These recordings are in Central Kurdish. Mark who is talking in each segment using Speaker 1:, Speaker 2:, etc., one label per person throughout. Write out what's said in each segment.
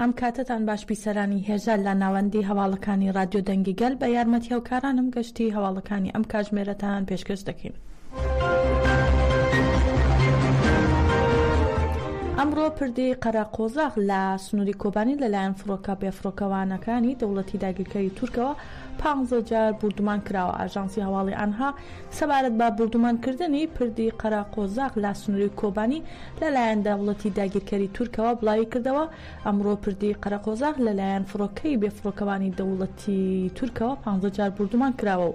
Speaker 1: ئەم کاتتان باش بیسەرانی هێژە لە ناوەندی هەواڵەکانی رادیۆ دەنگی گەل بە یارمەتی هاوکارانم گەشتی هەواڵەکانی ئەم کاتژمێرەتان پێشکەش دەکەین. ئەمڕۆ پردی قەراقۆزاق لە سنووری کۆبانی لەلایەن فڕۆکە بێفڕۆکەوانەکانی دەوڵەتی داگیرکەری تورکەوە 15 جار بردومان کراوە. ئاژانسی هەواڵی ئانها سەبارەت بە بردومانکردنی پردی قەراقۆزاق لە سنووری کۆبانی لەلایەن دەوڵەتی داگیرکەری تورکەوە بڵاوی کردەوە. ئەمڕۆ پردی قەراقۆزاق لەلایەن فڕۆکەی بێفڕۆکەوانی دەوڵەتی تورکەوە 15 جار بردومان کراوە و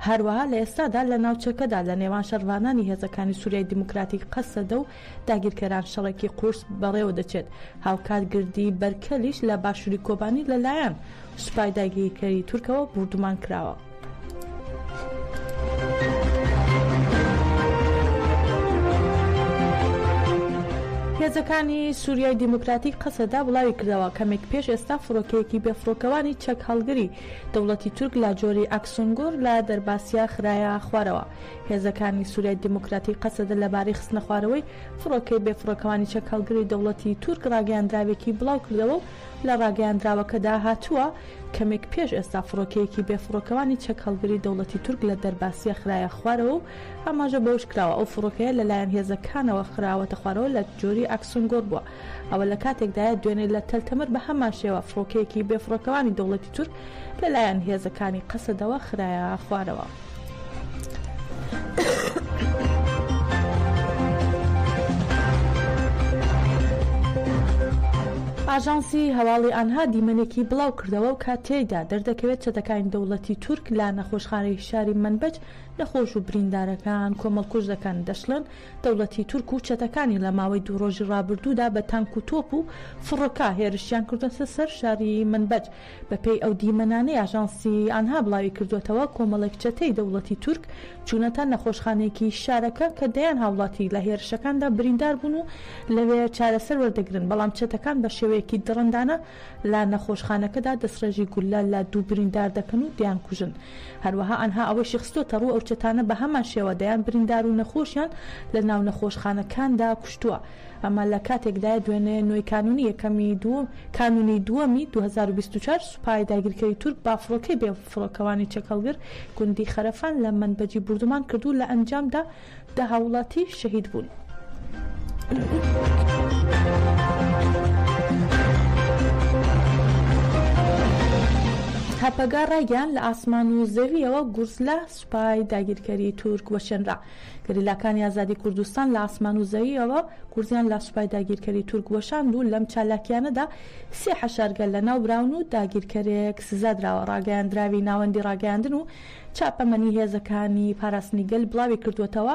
Speaker 1: هەروەها لە ئێستادا لە ناوچەکەدا لە نێوان شەروانانی هێزەکانی سووریای دیموکراتیک قەسەدە و داگیرکەران شەڕێکی قورس بەڕێوە دەچێت. هاوکات گردی بەرکەلیش لە باشووری کۆبانی لەلایەن سوپای داگیرکەری تورکەوە بردومان کراوە. هێزەکانی سووریای دیموکراتیک قەسەدا بڵاوی کردەوە کەمێک پێش ئێستا فڕۆکەیەکی بێفڕۆکەوانی چەک هەڵگری دەوڵەتی تورک لە جۆری ئاکسۆنگۆر لە دەرباسیا خراە خوارەوە. هێزەکانی سووریای دیموکراتیک قەسەدا لەبارەی خستنە خوارەوەی فڕۆکەی بێفڕۆکەوانی چەک هەڵگری دەوڵەتی تورک ڕاگەیاندراوێکی بڵاو کردەوە و لە ڕاگەیاندراوەکەدا هاتووە کەمێک پێش ئێستا فڕۆکەیەکی بێفڕۆکەوانی چەک هەڵگری دەوڵەتی تورک لە دەرباسیە خراە خوارەوە و ئاماژە بەوش کراوە ئەو فڕۆکەیە لەلایەن هێزەکانەوە خراوەتە خوارەوە لە جۆری ئاکسۆنگۆر بووە. ئەوە لە کاتێکدایە دوێنێ لە تەلتەمر بە هەمان شێوە فڕۆکەیەکی بێفڕۆکەوانی دەوڵەتی تورک لەلایەن هێزەکانی قەسەدەوە خراە خوارەوە. ئاژانسی هەواڵی ئانها دیمەنێکی بڵاو کردەوە و کاتێیدا دەردەکەوێت چەتەکانی دەوڵەتی تورک لە نەخۆشخانەی شاری منبەج نەخۆش و بریندارەکان کۆمەڵکوژ دەکەن. دەشڵن دەوڵەتی تورک و چەتەکانی لە ماوەی دوو ڕۆژی ڕابردوودا بە تانک و تۆپ و فڕۆکە هێرشیان کردوتە سەر شاری منبەج. بەپێی ئەو دیمەنانەی ئاژانسی ئانها بڵاوی کردوێتەوە کۆمەڵێک چەتەی دەوڵەتی تورک چوونەتە نەخۆشخانەیەکی شارەکە کە دەیان هاوڵاتی لە هێرشەکاندا بریندار بوون و لەوێ چارەسەر وەردەگرن، بەڵام چەتەکان بە شێوەیەکی دڕندانە لە نەخۆشخانەکەدا دەسڕێژی گولە لە دوو بریندار دەکەن و دیان کوژن. هەروەها ئەنها ئەوەی خستۆتە ڕوو ئەو چەتانە بە هەمان شێوە دەیان بریندار و نەخۆشیان لە ناو نەخۆشخانەکاندا کوشتووە. ئەمە لە کاتێکدای دوێنێ نوێی کانونی دووەمی 2024 سوپای داگیرکەری تورک با فڕۆکەی بێفڕۆکەوانی چەکەڵگر گوندی خەرەفان لە منبەجی بردومان کردو لە ئەنجامدا دە هاوڵاتی شەهید بوون. هەپەگا ڕایگەیان لە ئاسمان و زەویەوە گورز لە سوپای داگیرکەری تورک وەشێنرا. گەریلاکانی ئازادی کوردستان لە ئاسمان و زەویەوە گورزیان لە سوپای داگیرکەری تورک وەشاند و لەم چالاکیانەدا 3 حەشارگە لە ناو براون و داگیرکەرێک سزادراوە. ڕاگەیاندراوی ناوەندی ڕاگەیاندن و چاپەمەنی هێزەکانی پاراستنی گەل بڵاوی کردوێتەوە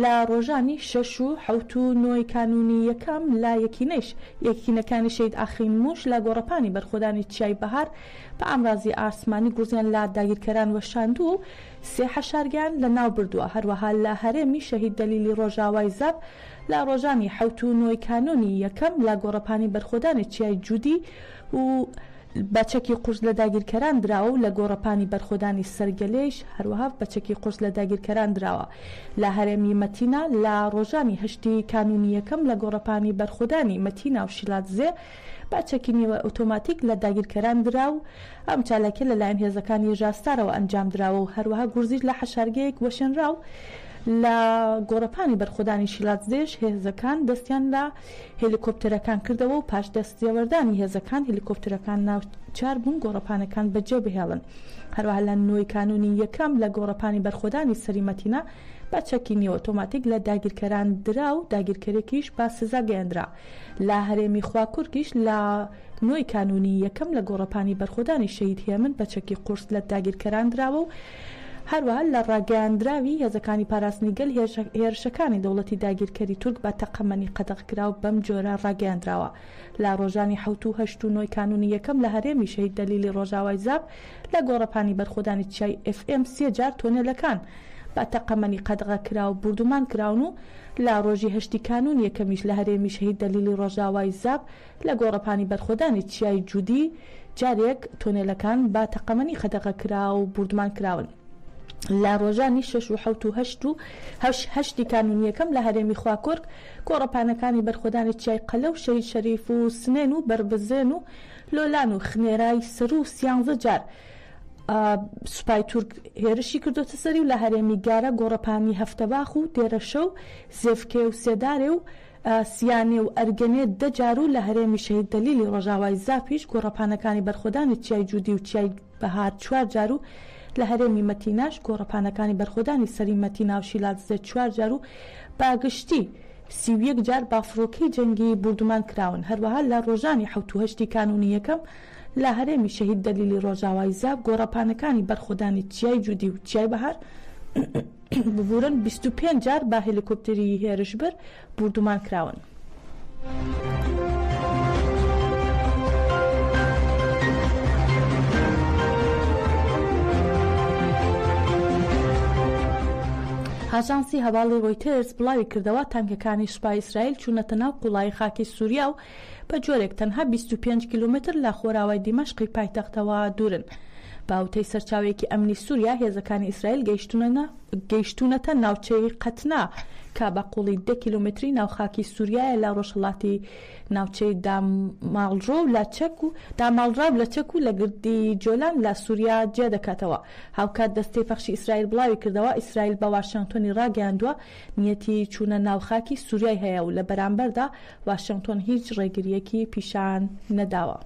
Speaker 1: لە ڕۆژانی 6 و 7 و 9 کانونی یەکەم لە یەکینەکانی شەید ئاخین موش لە گۆڕەپانی بەرخۆدانی چیای بەهار بە ئامرازی ئاسمانی گورزیان لە داگیرکەران وەشاند و 3 حەشارگیان لە ناو بردووە. هەروەها لە هەرێمی شەهید دەلیلی ڕۆژاوای زاب لە ڕۆژانی 7 و 9 کانونی یەکەم لە گۆڕەپانی بەرخۆدانی چیای جوودی و بەچەکی قورس لە داگیرکەران دراوە و لە گۆڕەپانی بەرخۆدانی سەرگەلێش هەروەها بەچەکی قورس لە داگیرکەران دراوە. لە هەرێمی مەتینا لە ڕۆژانی 8 کانونی یەکەم لە گۆڕەپانی بەرخۆدانی مەتینا و شیلاتزێ بەچەکی نیوە ئۆتۆماتیک لە داگیرکەران دراو. ئەم چالاکە لەلایەن هێزەکانی ژاستارەوە ئەنجام دراوە و هەروەها گورزیش لە حەشارگەیەک وەشێنراو. لە گۆڕەپانی بەرخۆدانی شیلاتزێش هێزەکان دەستیان لە هێلیکۆپتەرەکان کردەوە و پاش دەستێوەردانی هێزەکان هێلیکۆپتەرەکان ناوچار بوون گۆڕەپانەکان بەجێ بهێڵن. هەروەها لە 9 کانونی یەکەم لە گۆڕەپانی بەرخۆدانی سەریمەتینا بەچەکی نیوە ئۆتۆماتیک لە داگیرکەران درا و داگیرکەرێکیش با سزا گەیاندرا. لە هەرێمی خواکوورکیش لە 9 کانونی یەکەم لە گۆڕەپانی بەرخۆدانی شەهید هێمن بەچەکی قورس لە داگیرکەران دراوە و هەروەها لە ڕاگەیاندراوی هێزەکانی پاراستنی گەل هێرشەکانی دەوڵەتی داگیرکەری تورک بە تەقەمەنی قەدەغکراو بەم جۆرە ڕاگەیاندراوە. لە ڕۆژانی 7 و 8 و 9 کانونی یەکەم لە هەرێمی شەهید دەلیلی ڕۆژاوای زاب لە گۆڕەپانی بەرخۆدانی چای FM 3 جار تۆنێلەکان بە تەقەمەنی قەدەغکراو بردومان کراون و لە ڕۆژی 8 کانون یەکەمیش لە هەرێمی شەهید دەلیلی ڕۆژاوای زاب لە گۆڕەپانی بەرخۆدانی چیای جوودی جارێک تۆنێلەکان بە تەقەمەنی قەدەغکراو بردومان کراون. لە ڕۆژانی 6 و 8 کانونیەکەم لە هەرێمی خواکۆرگ گۆڕەپانەکانی بەرخۆدانی چای قەلە و شەید شەریف و سنێن و بربزێن و لۆلان و خنێرای سر و 13 جار سوپای تورک هێرشی کردوتە سەری و لە هەرێمی گارە گۆڕەپانی هەفتەباخ و دێرەشە و زێفکێ و سێدارێ و سیانێ و ئەرگەنێ 10 جار و لە هەرێمی شەهید دەلیلی ڕۆژاوای زاپیش گۆڕەپانەکانی بەرخۆدانی چای جوودی و چای بەهار 4 جار و لە هەرێمی مەتیناش گۆڕەپانەکانی بەرخۆدانی سەری مەتینا و شیلاتزە 4 جار و باگشتی 31 جار بافرۆکەی جەنگی بردومان کراون. هەروەها لە ڕۆژانی 7 و 8 کانونیەکەم لە هەرێمی شەهید دەلیلی ڕۆژاوای زاب گۆڕەپانەکانی بەرخۆدانی چیای جوودی و چیای بەهار ببورن 25 جار با هێلیکۆپتەری هێرشبەر بردومان کراون. ئاژانسی هەواڵی ڕۆیتەرز بڵاوی کردەوە تانکەکانی سوپای ئیسرائیل چوونەتە ناو قوڵای خاکی سووریا و بە جۆرێک تەنها 25 کیلومتر لە خۆراوای دیمەشقی پایتەختەوە دوورن. باوتەی سەرچاوێکی ئەمنی سووریا هێزەکانی ئیسرائیل گەیشتونەتە ناوچەی قەتنا کە بە قوڵی 10 کیلومتری ناوخاکی سووریایە لە ڕۆژهەڵاتی ناوچەی داماڵڕاو لە چەک و لە گردی جۆلان لە سووریا جێ دەکاتەوە. هاوکات دەستەی پەخشی ئیسرائیل بڵاوی کردەوە ئیسرائیل بە واشنگتۆنی ڕاگەیاندووە نیەتی چوونە ناوخاکی سووریای هەیە و لە بەرامبەردا واشنگتۆن هیچ ڕێگریەکی پیشان نەداوە.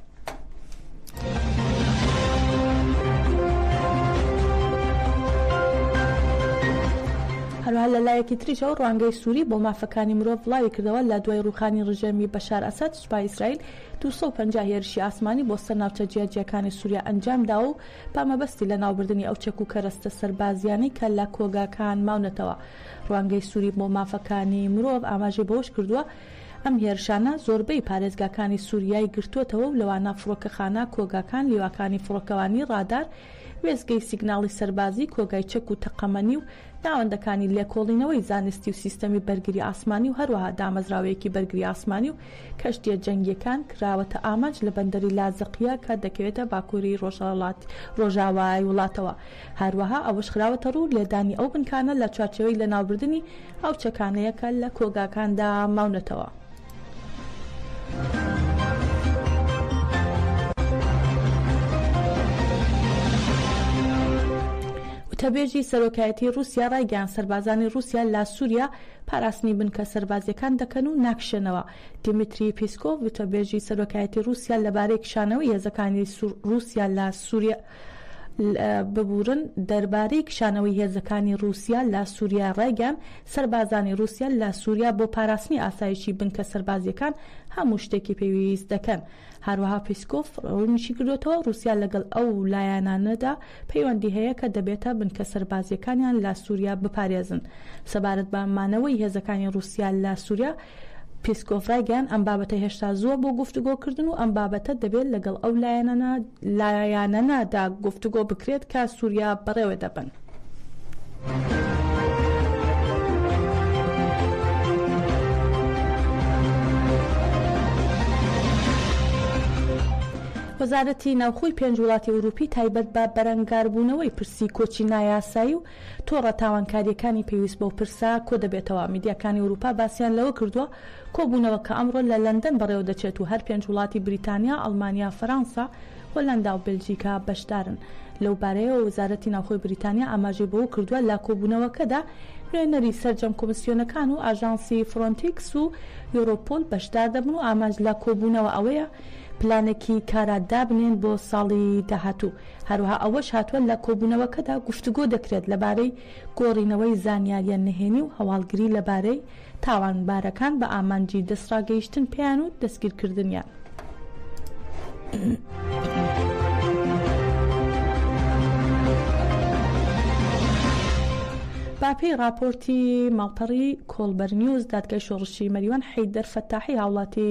Speaker 1: هەروەها لە لایەکی تریشەوە ڕوانگەی سووری بۆ مافەکانی مرۆڤ بڵاوی کردەوە لە دوای ڕووخانی ڕژێمی بەشار ئەسەد سوپای ئیسرائیل 250 هێرشی ئاسمانی بۆ سەر ناوچە جیاجیەکانی سووریا ئەنجامدا و پامەبەستی لە ناوبردننی ئەو چەک و کەرەستە سەربازیانەی کە لە کۆگاکان ماونەتەوە. ڕوانگەی سووری بۆ مافەکانی مرۆڤ ئاماژەی بەوەش کردووە ئەم هێرشانە زۆربەی پارێزگاکانی سووریای گرتووەتەوە و لەوانە فڕۆکەخانە کۆگاکان لیواکانی فڕۆکەوانی ڕادار وێزگەی سیگناڵی سەربازی کۆگای چەک و تەقەمەنی و ناوەندەکانی لێکۆڵینەوەی زانستی و سیستەمی بەرگری ئاسمانی و هەروەها دامەزراوەیەکی بەرگری ئاسمانی و کەشتیە جەنگیەکان کراوەتە ئاماج لە بەندەری لازەقیە کە دەکەوێتە باکووری ڕۆژاوای وڵاتەوە. هەروەها ئەوەش خراوەتە ڕوو لێدانی ئەو بنکانە لە چوارچەوەی لە ناوبردننی ئەو چەکانەیەکە لە کۆگاکاندا ماونەتەوە. تەبێژی سەرۆکایەتی رووسیا ڕایگەیاند سەربازانی رووسیا لە سووریا پاراستنی بنکە سەربازیەکان دەکەن و ناکشێنەوە. دیمیتری پیسکۆڤ تەبێژی سەرۆکایەتی رووسیا لەبارەی کشانەوەی هێزەکانی رووسیا لە سووریا ببورن دەربارەی کشانەوەی هێزەکانی رووسیا لە سووریا ڕایگەیاند سەربازانی رووسیا لە سووریا بۆ پاراستنی ئاسایشی بنکە سەربازیەکان هەموو شتێکی پێویست دەکەن. هەروەها پیسکۆف ڕوونیشی کردوێتەوە رووسیا لەگەڵ ئەو لایەنانەدا پەیوەندی هەیە کە دەبێتە بنکە سەربازیەکانیان لە سووریا بپارێزن. سەبارەت بە مانەوەی هێزەکانی رووسیا لە سووریا پیسکۆف ڕایگەیاند ئەم بابەتە هێشتا زووە بۆ گفتوگۆکردن و ئەم بابەتە دەبێت لەگەڵ ئەو لایەنەدا گفتوگۆ بکرێت کە سووریا بەڕێوە دەبن. وەزارەتی ناوخۆی 5 وڵاتی ئەوروپی تایبەت بە بەرەنگاربوونەوەی پرسی کۆچی نایاسایی و تۆڕە تاوانکاریەکانی پێویست بۆ پرسا کۆ دەبێتەوە. میدیاکانی ئەوروپا باسییان لەوە کردووە کۆبوونەوە کە ئەمڕۆ لە لەندەن بەڕێوە دەچێت و هەر 5 وڵاتی بریتانیا، ئەڵمانیا، فەرەنسا، هۆلەندا و بلجیکا بەشدارن. لەو بارەیەوە وەزارەتی ناوخۆی بریتانیا ئاماژەی بەوە کردووە لە کۆبوونەوەکەدا نوێنەری سەرجەم کۆمسیۆنەکان و ئاژانسی فرۆنتیکس و یۆرۆپۆل بەشدار دەبن و ئاماژ لە کۆبوونەوە ئەوەیە پلانێکی کارەدا بنێن بۆ ساڵی داهاتوو. هەروەها ئەوەش هاتووە لە کۆبوونەوەکەدا گفتوگۆ دەکرێت لەبارەی گۆڕینەوەی زانیاریە نهێنی و هەواڵگری لەبارەی تاوانبارەکان بە ئامانجی دەستڕاگەیشتن پێیان و دەستگیرکردنیان. باپی راپۆرتی ماڵپەڕی کۆڵبەر نیوز دادگای شۆڕشی مەریوان حەیدەر فەتاحی هاوڵاتی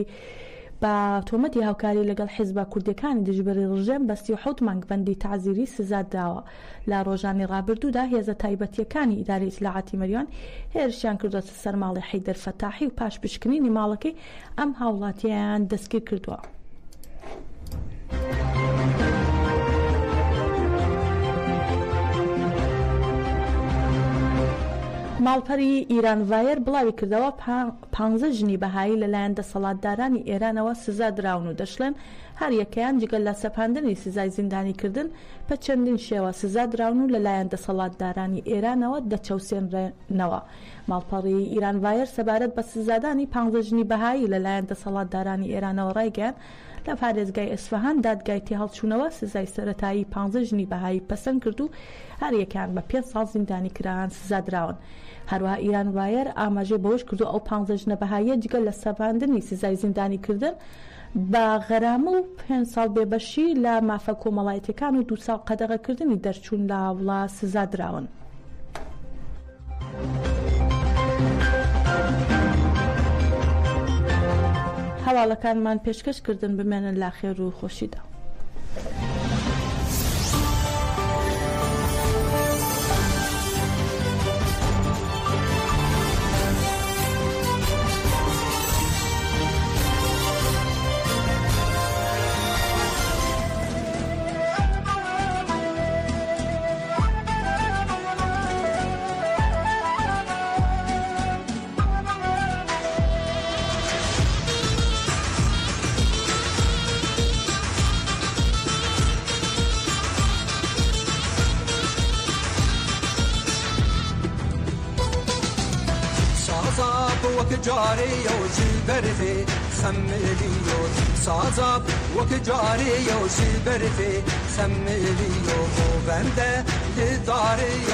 Speaker 1: بە تۆمەتی هاوکاری لەگەڵ حیزبە کوردەکانی دژبەری ڕژێم بە 37 مانگ بەندی تعزیری سزا داوە. لە ڕۆژانی ڕابردوودا هێزە تایبەتیەکانی ئیداری ئیتلاعاتی مەریوان هێرشیان کردوتە سەر ماڵی حەیدەر فەتاحی و پاش پشکنینی ماڵەکەی ئەم هاوڵاتیان دەستگیر کردووە. ماڵپەری ئیرانڤایر بڵاوی کردەوە 15 ژنی بەهایی لەلایەن دەسەڵاتدارانی ئێرانەوە سزا دراون و دەشڵێن هەر یەکەیان جگەل لە سەپاندنی سزای زیندانیکردن بە چەندین شێوە سزا دراون و لەلایەن دەسەڵاتدارانی ئێرانەوە دەچەوسێنرێنەوە. ماڵپەڕی ئیرانڤایر سەبارەت بە سزادانی 15 ژنی بەهایی لەلایەن دەسەڵاتدارانی ئێرانەوە ڕایگەیان لە پارێزگای ئەسفەهان دادگای تێهەڵچوونەوە سزای سەرەتایی 15 ژنی بەهایی پەسەند کرد و هەر یەکیان بە 5 ساڵ زیندانی کراوان سزا دراون. هەروەها ئیرانڤایر ئاماژەی بەوەش کردو ئەو 15 ژنە بەهاییە جگەل لە سەپاندنی سزای زیندانیکردن بە غەرامە و 5 ساڵ بێبەشی لە مافە کۆمەڵایەتیەکان و 2 ساڵ قەدەغەکردنی دەرچوون لە وڵات سزا دراون. هەواڵەکانمان پێشکەشکردن بمێنن لا خێر و خۆشیدا.
Speaker 2: وكجاري يوزي برفي سمليو سازاب وكجاري يوزي برفي سمليو بنده لداري